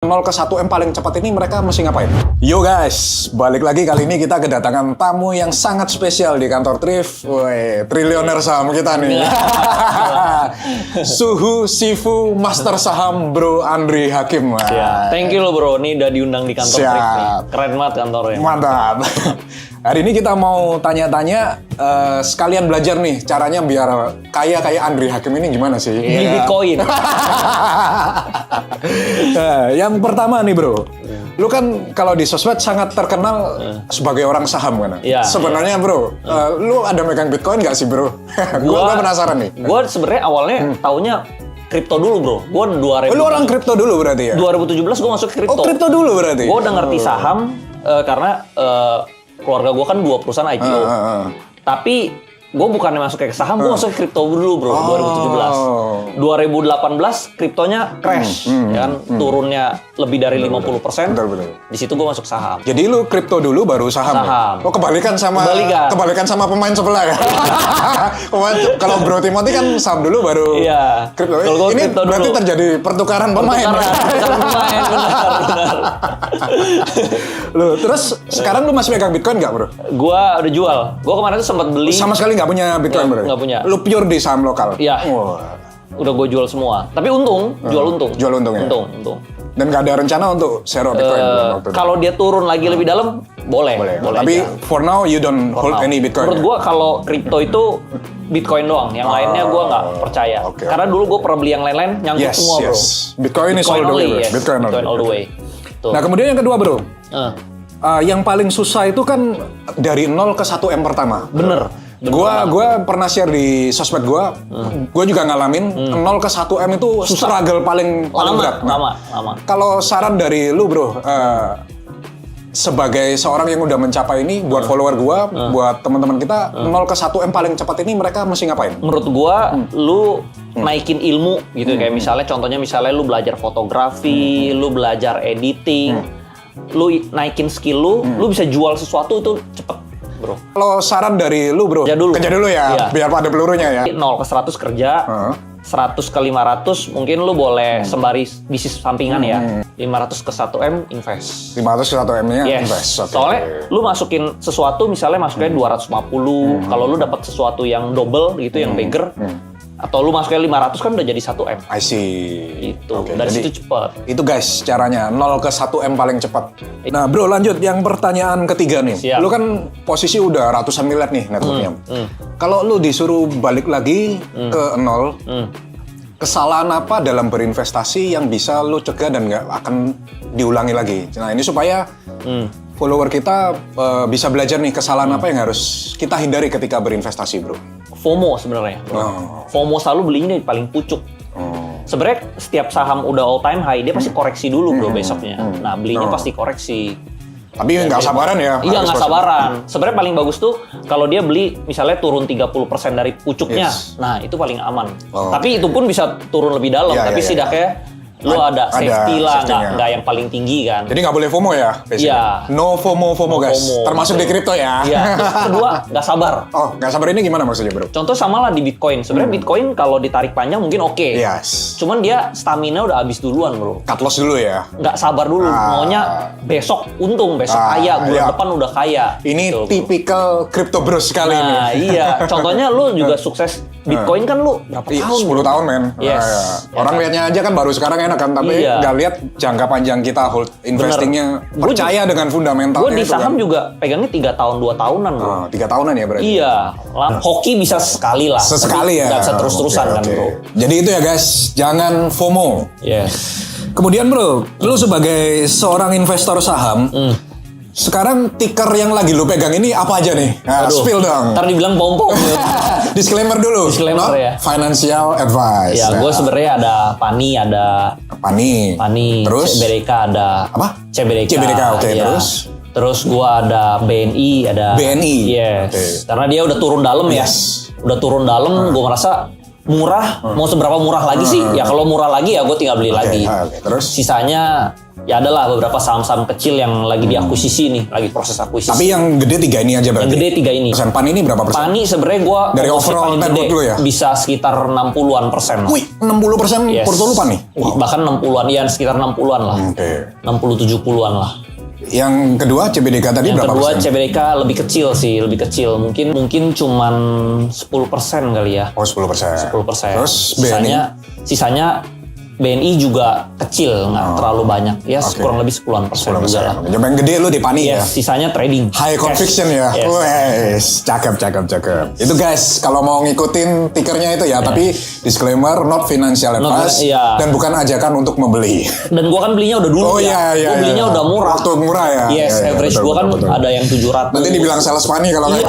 0 ke 1 M paling cepat ini mereka mesti ngapain? Yo guys, balik lagi kali ini kita kedatangan tamu yang sangat spesial di kantor Thrift. Woi, triliuner saham kita nih. Suhu Sifu Master Saham Bro Andri Hakim. Ya, thank you lo bro, ini udah diundang di kantor Thrift nih. Keren banget kantornya. Mantap. Hari ini kita mau tanya-tanya, sekalian belajar nih caranya biar kaya kayak Andri Hakim ini gimana sih? Beli Bitcoin. Nah, yang pertama nih bro, lu kan kalau di sosmed sangat terkenal sebagai orang saham kan? Iya. Sebenarnya bro, lu ada megang Bitcoin nggak sih bro? Gua penasaran nih. Gue sebenarnya awalnya taunya kripto dulu bro. Gue 2000. Lu orang kripto dulu berarti ya? 2017 gue masuk kripto. Oh kripto dulu berarti? Gue udah ngerti saham karena keluarga gue kan 2 perusahaan IPO. Tapi gue bukannya masuk ke saham, gue masuk ke kripto dulu bro, 2017. 2018 kriptonya crash, ya kan, turunnya lebih dari 50%. Betul. Di situ gue masuk saham. Jadi lu kripto dulu baru saham. Saham. Ya? Oh kebalikan sama pemain sebelah ya. Kalau Bro Timothy kan saham dulu baru Iya. kripto. Kalau Ini kripto berarti dulu. terjadi pertukaran pemain. Pertukaran pemain, benar. Lu terus sekarang lu masih megang Bitcoin nggak bro? Gue udah jual. Gue kemarin tuh sempat beli. Sama sekali nggak punya Bitcoin bro? Nggak punya. Lu pure di saham lokal? Iya. Wah. Udah gue jual semua. Tapi untung, jual untung. Jual untung ya? Untung. Dan nggak ada rencana untuk zero Bitcoin waktu itu? Kalau dia turun lagi lebih dalam, boleh. Tapi aja. for now you don't hold Now. any Bitcoin. Menurut gue kalau kripto itu Bitcoin doang, yang lainnya gue nggak percaya. Okay. Karena dulu gue pernah beli yang lain-lain nyangkut semua bro. Bitcoin is all the way, bro. yes. Bitcoin all the way. Tuh. Nah kemudian yang kedua bro, Eh, yang paling susah itu kan dari 0 ke 1 M pertama. bener. Gua pernah share di sosmed gua juga ngalamin 0 ke 1 M itu struggle paling berat. Lama. Kalau saran dari lu bro, sebagai seorang yang udah mencapai ini, buat follower gua, buat teman-teman kita, 0 ke 1 M paling cepat ini mereka mesti ngapain? Menurut gua, lu naikin ilmu gitu. Kayak misalnya lu belajar fotografi, lu belajar editing, lu naikin skill lu bisa jual sesuatu itu cepet bro. Kalau saran dari lu bro, kerja dulu ya, Iya. biar pada pelurunya ya. 0 ke 100 kerja, 100 ke 500 mungkin lu boleh sembari bisnis sampingan ya. 500 ke 1 M invest. 500 ke 1 M-nya Yes. invest. Okay. Soalnya lu masukin sesuatu misalnya masuknya 250, kalau lu dapat sesuatu yang double gitu yang bigger, atau lu masuknya 500 kan udah jadi 1 M. I see. Itu. Oke, Dari jadi situ cepet. itu guys caranya 0 ke 1 M paling cepat. Nah bro lanjut yang pertanyaan ketiga nih. Siap. Lu kan posisi udah ratusan miliar nih networknya. Kalau lu disuruh balik lagi ke 0, kesalahan apa dalam berinvestasi yang bisa lu cegah dan nggak akan diulangi lagi? Nah ini supaya follower kita bisa belajar nih kesalahan apa yang harus kita hindari ketika berinvestasi bro. FOMO sebenarnya. FOMO selalu belinya dari paling pucuk. Sebenarnya setiap saham udah all time high dia pasti koreksi dulu bro besoknya. Nah belinya pasti koreksi. Tapi nggak sabaran ya? Iya harus nggak sabaran. Sebenarnya paling bagus tuh kalau dia beli misalnya turun 30% dari pucuknya. Yes. Nah itu paling aman. Oh. Tapi itu pun bisa turun lebih dalam. Iya, Tapi iya, setidaknya lu ada safety lah, safety-nya. nggak yang paling tinggi kan. Jadi nggak boleh FOMO ya? basically? Iya. No FOMO guys. FOMO. Termasuk di kripto ya? Iya. Terus kedua nggak sabar. Oh, nggak sabar ini gimana maksudnya bro? Contoh sama lah di Bitcoin. Sebenarnya Bitcoin kalau ditarik panjang mungkin oke. Yes. Cuman dia stamina udah habis duluan bro. Cut loss dulu ya? Nggak sabar dulu. Maunya besok untung, besok kaya, bulan iya. depan udah kaya. Ini Gitu, bro. tipikal crypto bros sekali ini. Nah iya. Contohnya lu juga sukses Bitcoin kan lu berapa Iya, tahun? 10 tahun men. Yes. Nah, ya. Orang lihatnya aja kan baru sekarang enak kan, tapi Iya. nggak lihat jangka panjang kita hold investingnya. Gua Percaya dengan fundamentalnya. Gue di itu saham kan. juga pegangnya 3 tahun, 2 tahunan bro. 3 tahunan ya berarti? Iya. Hoki bisa sekali lah. Sesekali tapi ya? Nggak bisa terus-terusan Oke, kan oke. bro. Jadi itu ya guys, jangan FOMO. Yes. Kemudian bro, lu sebagai seorang investor saham, sekarang ticker yang lagi lu pegang ini apa aja nih? Nah, Aduh, spill dong. Ntar dibilang pom-pom. Disclaimer dulu. Disclaimer Not ya. Financial advice. Ya, gue sebenarnya ada PANI, ada Pani. Terus? CBDK ada. Apa? CBDK. CBDK, oke, iya. terus? Terus gue ada BNI, ada. BNI? Yes. Oke. Karena dia udah turun dalam ya. Yes. Udah turun dalam, gue ngerasa murah, mau seberapa murah lagi sih? Ya kalau murah lagi ya gue tinggal beli lagi. Terus? Sisanya ya adalah beberapa saham-saham kecil yang lagi diakuisisi nih, lagi proses akuisisi. Tapi yang gede 3 ini aja berarti? Yang gede 3 ini. Persen PAN ini berapa persen? PANI sebenarnya gue dari overall net worth lu ya? Bisa sekitar 60-an%. Wih, 60% Yes. portfolio PAN nih? Bahkan 60-an, ya sekitar 60-an lah. 60-70-an lah. Yang kedua CBDK tadi Yang berapa kedua persen? CBDK lebih kecil sih, lebih kecil. Mungkin cuman 10% kali ya. Oh, 10%. 10%. Terus BNI? Sisanya BNI juga kecil, nggak terlalu banyak. Ya kurang lebih 10% juga lah. Yang gede lu di PANI ya? Sisanya trading. High conviction ya? Wes, cakep. Itu guys, kalau mau ngikutin tikernya itu ya, tapi disclaimer, not financial advice, dan bukan ajakan untuk membeli. Dan gua kan belinya udah dulu ya. Gua belinya udah murah. Waktu murah ya? Yes, average gua kan ada yang 700. Nanti dibilang sales PANI kalau nggak.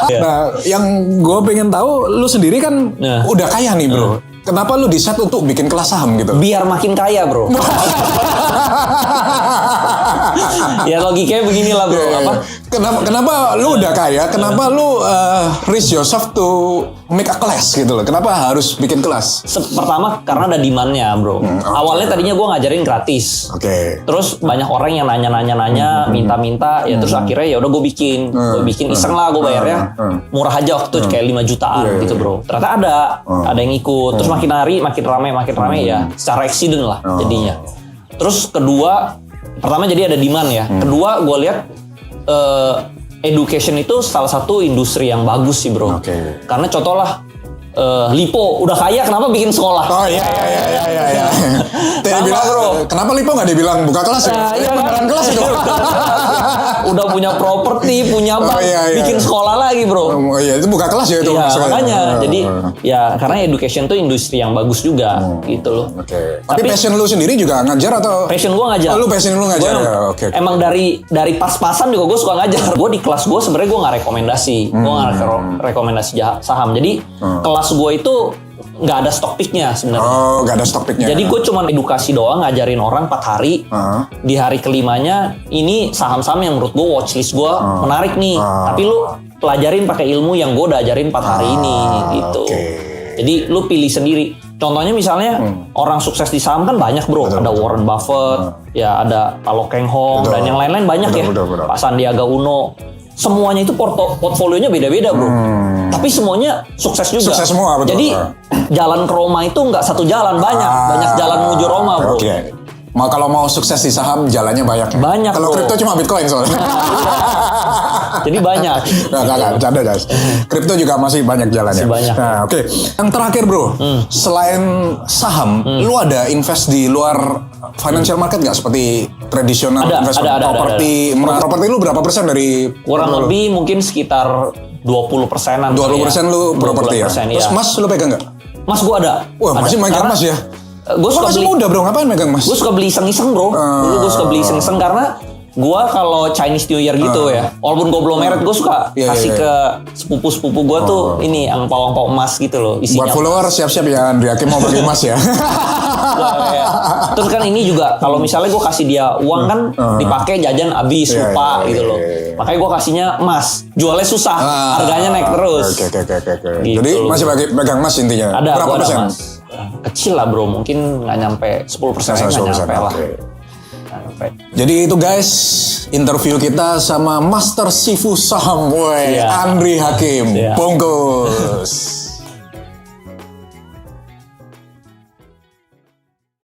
Nah, yang gue pengen tahu, lu sendiri kan udah kaya nih bro. Kenapa lu decide untuk bikin kelas saham gitu? Biar makin kaya bro. Ya logikanya beginilah bro. Apa? Kenapa lu udah kaya? Kenapa lu risk yourself to make a class gitu loh? Kenapa harus bikin kelas? Pertama karena ada demand-nya bro. Awalnya tadinya gue ngajarin gratis. Terus banyak orang yang nanya, minta-minta. Ya terus akhirnya ya udah gue bikin iseng lah, gue bayarnya murah aja waktu itu kayak 5 jutaan gitu bro. Ternyata ada yang ikut. Terus makin hari makin rame ya. Secara accident lah jadinya. Terus kedua, pertama jadi ada demand ya. Kedua gue lihat education itu salah satu industri yang bagus sih bro. Karena contoh lah Lipo udah kaya kenapa bikin sekolah? Oh iya. Sama bro. Kenapa Lipo nggak dibilang buka kelas ya? Iya beneran kelas itu. Udah punya properti, punya bank, bikin sekolah lagi bro. Oh iya, itu buka kelas ya itu. Iya makanya. Jadi ya karena education tuh industri yang bagus juga gitu loh. Tapi passion lu sendiri juga ngajar atau? Passion gua ngajar. Oh, lu passion lu ngajar ya? Emang dari pas-pasan juga gue suka ngajar. Gue di kelas gue sebenarnya gue nggak rekomendasi. Gue nggak rekomendasi saham. Jadi kelas gue itu nggak ada stock picknya sebenarnya. Oh, nggak ada stock picknya. Jadi gue cuma edukasi doang, ngajarin orang 4 hari. Di hari kelimanya ini saham-saham yang menurut gue watchlist gue menarik nih. Tapi lu pelajarin pakai ilmu yang gue udah ajarin 4 hari ini gitu. Jadi lu pilih sendiri. Contohnya misalnya orang sukses di saham kan banyak bro. Ada Warren Buffett, ya ada Pak Lo Keng Hong dan yang lain-lain banyak ya. Pak Sandiaga Uno. Semuanya itu portfolionya beda-beda bro. Tapi semuanya sukses juga. Sukses semua, betul. Jadi jalan ke Roma itu nggak satu jalan, banyak jalan menuju Roma bro. Kalau mau sukses di saham jalannya banyak. Kalau kripto cuma Bitcoin soalnya. Jadi banyak. Nggak, bercanda guys. Kripto juga masih banyak jalannya. Nah, Yang terakhir bro, selain saham, lu ada invest di luar financial market nggak seperti tradisional investment properti? Properti lu berapa persen dari? Kurang lebih mungkin sekitar 20%-an. 20% lu properti ya? Terus Mas lu pegang nggak? Mas gua ada. Wah masih megang Mas ya? Gue suka masih muda bro, ngapain megang Mas? Gue suka beli iseng-iseng bro. Dulu gue suka beli iseng-iseng karena gue kalau Chinese New Year gitu ya, walaupun gue belum married, gue suka kasih ke sepupu-sepupu gue tuh ini angpau-angpau emas gitu loh isinya. Buat follower siap-siap ya, Andri Hakim mau bagi emas ya. Terus kan ini juga kalau misalnya gue kasih dia uang kan dipakai jajan habis lupa gitu loh. Makanya gue kasihnya emas, jualnya susah, harganya naik terus. Oke. Jadi masih pegang emas intinya. Ada, berapa persen? Kecil lah bro, mungkin nggak nyampe 10%, nggak nyampe lah. Jadi itu guys, interview kita sama Master Sifu Saham, Andri Hakim, bungkus.